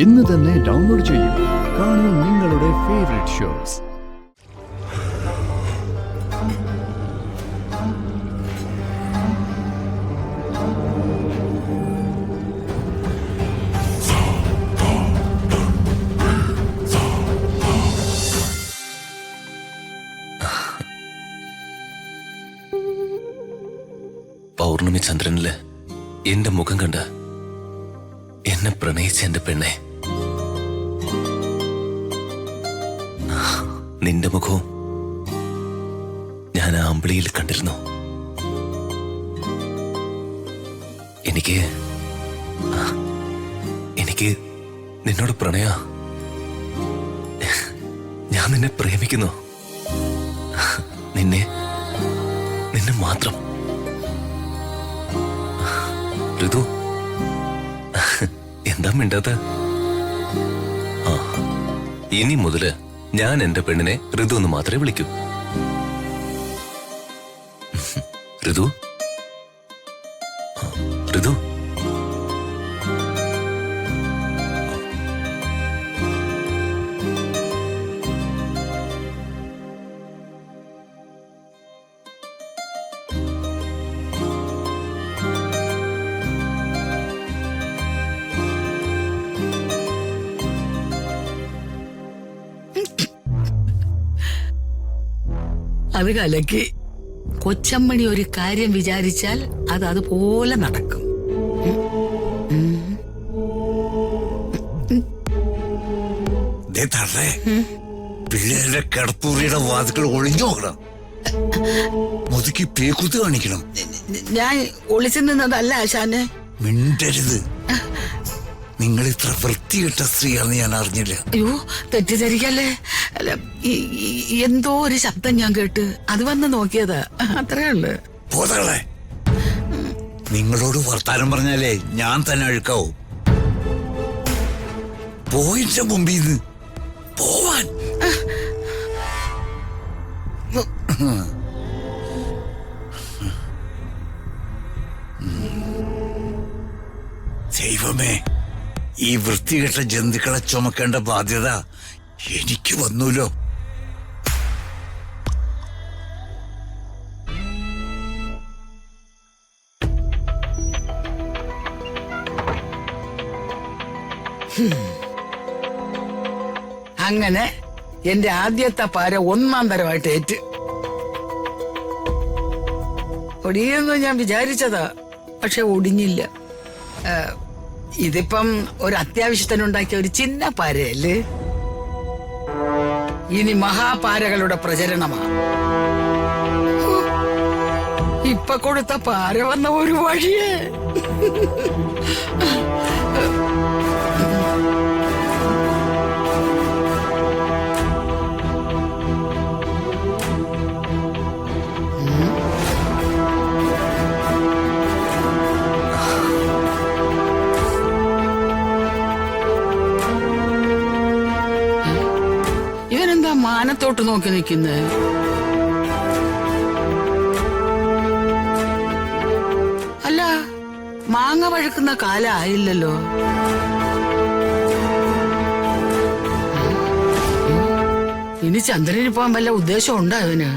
ഇന്ന് തന്നെ ഡൗൺലോഡ് ചെയ്യൂ. കാണൂ നിങ്ങളുടെ ഫേവറേറ്റ് ഷോസ്. പൗർണമി ചന്ദ്രനില് എന്റെ മുഖം കണ്ട് എന്നെ പ്രണയിച്ച എന്റെ പെണ്ണെ, നിന്റെ മുഖവും ഞാൻ ആ അമ്പിളിയിൽ കണ്ടിരുന്നു. എനിക്ക് നിന്നോട് പ്രണയ, ഞാൻ നിന്നെ പ്രേമിക്കുന്നു. നിന്നെ മാത്രം. ഋതു, എന്താ മിണ്ടാത്ത? ഇനി മുതല് ഞാൻ എന്റെ പെണ്ണിനെ ഋതു എന്ന് മാത്രമേ വിളിക്കൂ. ഋതു, ഋതു. അത് കലക്കി. കൊച്ചമ്മണി ഒരു കാര്യം വിചാരിച്ചാൽ അത് അതുപോലെ നടക്കും. പിള്ളേരുടെ കിടപ്പൂറിയുടെ വാതുക്കൾ ഒളിഞ്ഞു നോക്കണം. മുതുക്കി പേക്കുത്ത് കാണിക്കണം. ഞാൻ ഒളിച്ചു നിന്നതല്ല ആശാനെ. മിണ്ടരുത്. നിങ്ങൾ ഇത്ര വൃത്തികെട്ട സ്ത്രീയാണെന്ന് ഞാൻ അറിഞ്ഞില്ല. അയ്യോ, തെറ്റിദ്ധരിക്കല്ലേ. അല്ല, എന്തോ ഒരു ശബ്ദം ഞാൻ കേട്ട് അത് വന്ന് നോക്കിയതാ, അത്രേ ഉള്ളു. പോതകളെ, നിങ്ങളോട് വർത്താനം പറഞ്ഞാലേ ഞാൻ തന്നെ അഴുക്കാവും. പോയിന്റെ മുമ്പിന്ന് പോവാൻ. ദൈവമേ, ഈ വൃത്തികെട്ട ജന്തുക്കളെ ചുമക്കേണ്ട ബാധ്യത എനിക്ക് വന്നൂലോ. അങ്ങനെ എന്റെ ആദ്യത്തെ പാര ഒന്നാം തരമായിട്ട് ഏറ്റ്. ഒടിയെന്ന് ഞാൻ വിചാരിച്ചതാ, പക്ഷെ ഒടിഞ്ഞില്ല. ഇതിപ്പം ഒരു അത്യാവശ്യത്തിനുണ്ടാക്കിയ ഒരു ചിന്ന പാരയല്ലേ. ഇനി മഹാപാരകളുടെ പ്രചരണമാണ്. ഇപ്പൊ കൊടുത്ത പാര വന്ന ഒരു വഴിയേ. ഇവനെന്താ മാനത്തോട്ട് നോക്കി നിൽക്കുന്നത്? അല്ല, മാങ്ങ പഴുക്കുന്ന കാലം ആയില്ലല്ലോ. ഇനി ചന്ദ്രന് പോകാൻ വല്ല ഉദ്ദേശം ഉണ്ടോ അവന്?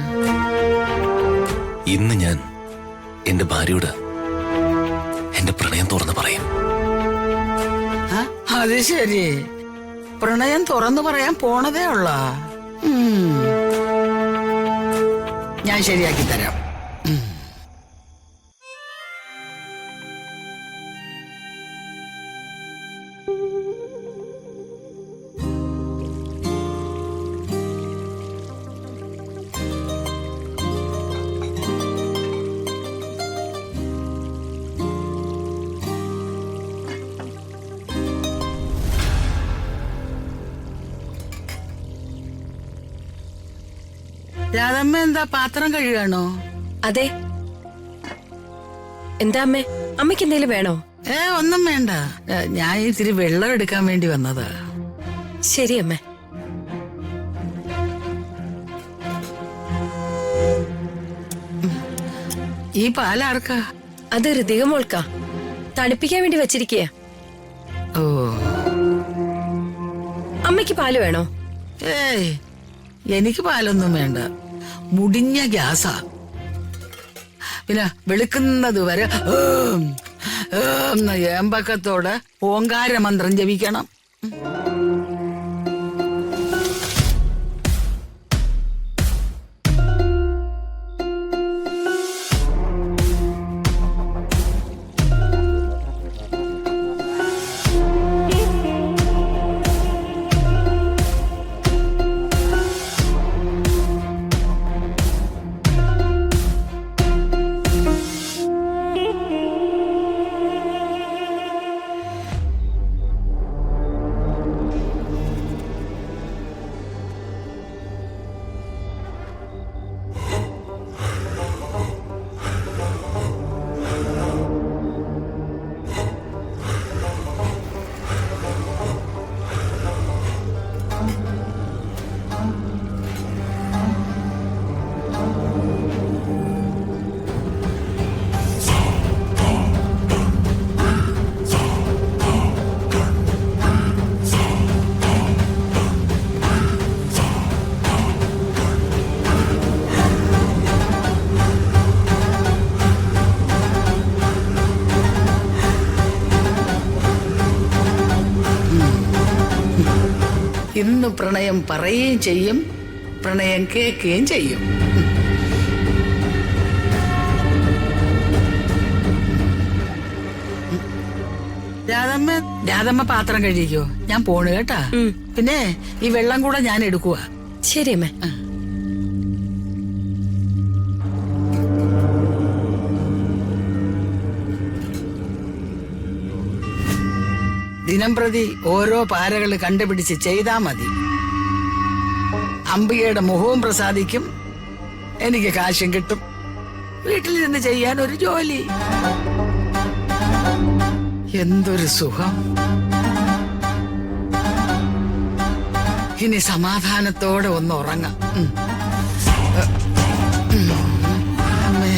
ഇന്ന് ഞാൻ എന്റെ ഭാര്യയോട് എന്റെ പ്രണയം തുറന്നു പറയും. അത് ശരി, പ്രണയം തുറന്നു പറയാൻ പോണതേ ഉള്ള. ഞാൻ ശരിയാക്കി തരാം. രാധമ്മ എന്താ പാത്രം കഴുകാണോ? അതെ. എന്താ അമ്മേ, അമ്മയ്ക്ക് എന്തെങ്കിലും വേണോ? ഒന്നും വേണ്ട, ഞാൻ ഇത്തിരി വെള്ളം എടുക്കാൻ വേണ്ടി വന്നതാ. ശരി അമ്മേ. ഈ പാലാർക്കാ? അത് ഋതിക മോൾക്കാ, തണുപ്പിക്കാൻ വേണ്ടി വെച്ചിരിക്കയാ. ഓ, അമ്മയ്ക്ക് പാല് വേണോ? ഏയ് എനിക്ക് പാലൊന്നും വേണ്ട. മുടിഞ്ഞ ഗ്യാസാ. പിന്നെ വെളുക്കുന്നത് വരെ ഏമ്പക്കത്തോടെ ഓങ്കാര മന്ത്രം ജപിക്കണം. ഇന്ന് പ്രണയം പറയുകയും ചെയ്യും, പ്രണയം കേൾക്കുകയും ചെയ്യും. രാധമ്മ പാത്രം കഴിക്കോ? ഞാൻ പോണു കേട്ടാ. പിന്നെ ഈ വെള്ളം കൂടെ ഞാൻ എടുക്കുക. ശരി അമ്മേ. ദിനം പ്രതി ഓരോ പാരകൾ കണ്ടുപിടിച്ച് ചെയ്താ മതി. അംബികയുടെ മുഖവും പ്രസാദിക്കും, എനിക്ക് കാശും കിട്ടും. വീട്ടിലിരുന്ന് ചെയ്യാൻ ഒരു ജോലി. എന്തൊരു സുഖം. ഇനി സമാധാനത്തോടെ ഒന്ന് ഉറങ്ങാം. അമ്മേ.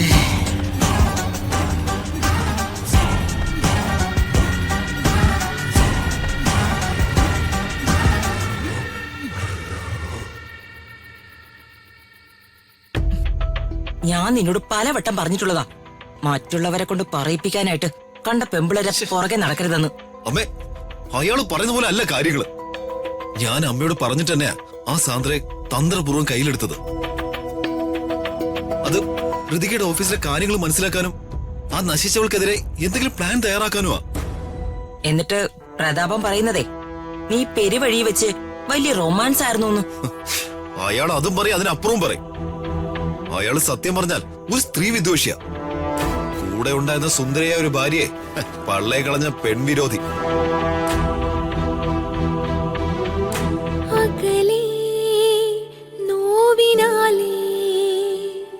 ഞാൻ നിന്നോട് പലവട്ടം പറഞ്ഞിട്ടുള്ളതാ, മറ്റുള്ളവരെ കൊണ്ട് പറയിപ്പിക്കാനായിട്ട് കണ്ട പെമ്പിളരെ പുറകെ നടക്കരുതെന്ന്. അമ്മേ, അയാള് പറയുന്ന പോലെ അല്ല കാര്യങ്ങള്. ഞാൻ അമ്മയോട് പറഞ്ഞിട്ട് തന്നെയാ ആ സാന്ദ്രയെ തന്ത്രപൂർവ്വം കയ്യിലെടുത്തത്. അത് ഋതികയുടെ ഓഫീസിലെ കാര്യങ്ങൾ മനസ്സിലാക്കാനും ആ നശിച്ചവൾക്കെതിരെ എന്തെങ്കിലും പ്ലാൻ തയ്യാറാക്കാനുമാ. എന്നിട്ട് പ്രതാപം പറയുന്നതേ നീ പെരുവഴി വെച്ച് വലിയ റൊമാൻസ് ആയിരുന്നു. അയാൾ അതും പറയും, അതിനപ്പുറവും പറയും. അയാള് സത്യം പറഞ്ഞാൽ ഒരു സ്ത്രീ വിദ്വേഷിയാ. കൂടെ ഉണ്ടായിരുന്ന സുന്ദരിയായ ഒരു ഭാര്യയെ പള്ളയെ കളഞ്ഞ പെൺവിരോധി.